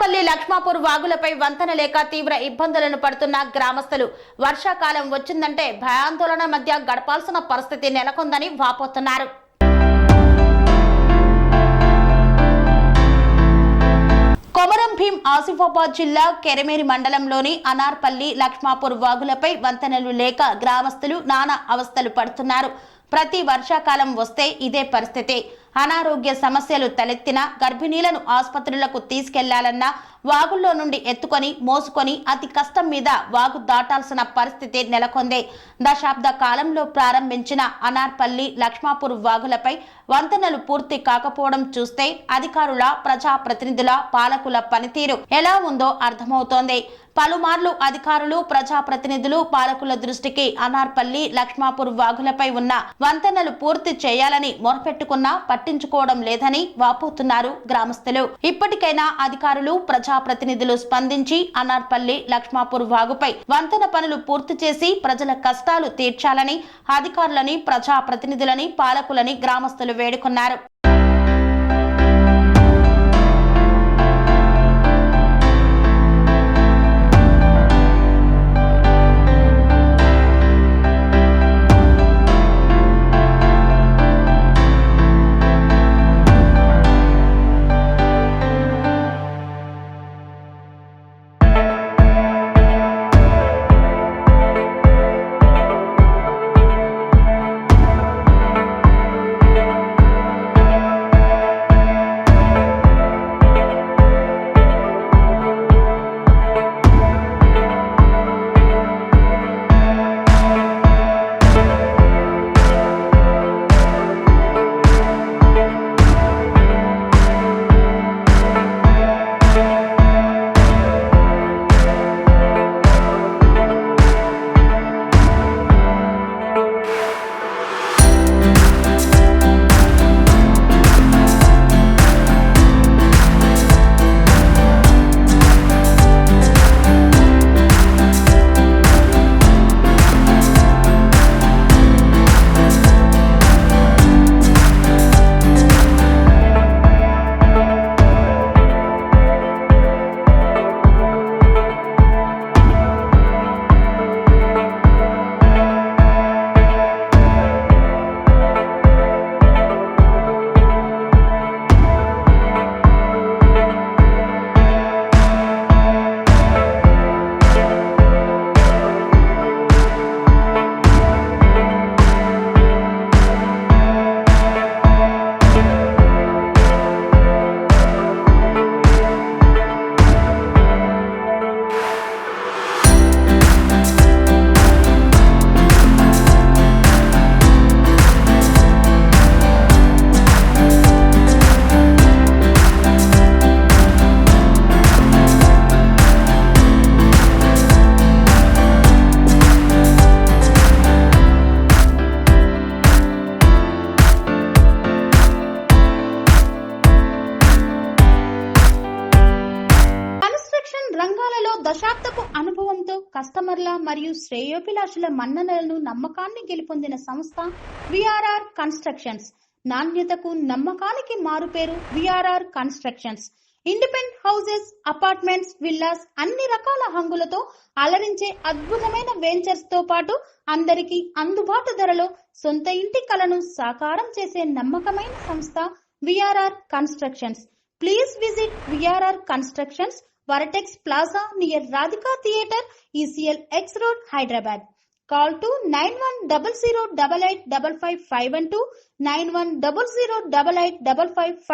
అనార్పల్లి లక్ష్మాపూర్ వాగులపై వంతెన లేక తీవ్ర ఇబ్బందులను పడుతున్న గ్రామస్తులు వర్షాకాలం వచ్చిందంటే భయాందోళన మధ్య గడపాల్సిన పరిస్థితి నెలకొందని వాపోతున్నారు. కొమరం భీం ఆసిఫాబాద్ జిల్లా కెరమేరి మండలంలోని అనార్పల్లి లక్ష్మాపూర్ వాగులపై వంతెనలు లేక గ్రామస్తులు నానా అవస్థలు పడుతున్నారు. ప్రతి వర్షాకాలం వస్తే ఇదే పరిస్థితి. అనారోగ్య సమస్యలు తలెత్తిన గర్భిణీలను ఆసుపత్రులకు తీసుకెళ్లాలన్నా వాగుల్లో నుండి ఎత్తుకొని మోసుకొని అతి కష్టం మీద వాగు దాటాల్సిన పరిస్థితి నెలకొంది. దశాబ్ద కాలంలో ప్రారంభించిన అనార్పల్లి లక్ష్మాపూర్ వాగులపై వంతెనలు పూర్తి కాకపోవడం చూస్తే అధికారుల, ప్రజాప్రతినిధుల, పాలకుల పనితీరు ఎలా ఉందో అర్థమవుతోంది. పలుమార్లు అధికారులు, ప్రజాప్రతినిధులు, పాలకుల దృష్టికి అనార్పల్లి లక్ష్మాపూర్ వాగులపై ఉన్న వంతెనలు పూర్తి చేయాలని మొరపెట్టుకున్నా పట్టించుకోవడం లేదని వాపోతున్నారు గ్రామస్తులు. ఇప్పటికైనా అధికారులు, ప్రజాప్రతినిధులు స్పందించి అనార్పల్లి లక్ష్మాపూర్ వాగుపై వంతెన పనులు పూర్తి చేసి ప్రజల కష్టాలు తీర్చాలని అధికారులని, ప్రజాప్రతినిధులని, పాలకులని గ్రామస్తులు వేడుకున్నారు. రంగాలలో దశాబ్దపు అనుభవంతో కస్టమర్ల మరియు శ్రేయోభిలాషుల మన్ననలను, నమ్మకాన్ని గెలుపొందిన సంస్థ విఆర్ఆర్ కన్స్ట్రక్షన్స్. నాణ్యతకు, నమ్మకానికి మారుపేరు VRR constructions. Independent houses, apartments, villas అన్ని రకాల హంగులతో అలరించే అద్భుతమైన వెంచర్స్ తో పాటు అందరికీ అందుబాటు ధరలో సొంత ఇంటి కలను సాకారం చేసే నమ్మకమైన సంస్థ VRR constructions. Please visit VRR constructions, Varatex Plaza near Radhika Theatre, ECL X Road, Hyderabad. Call to 9100885551 91008855.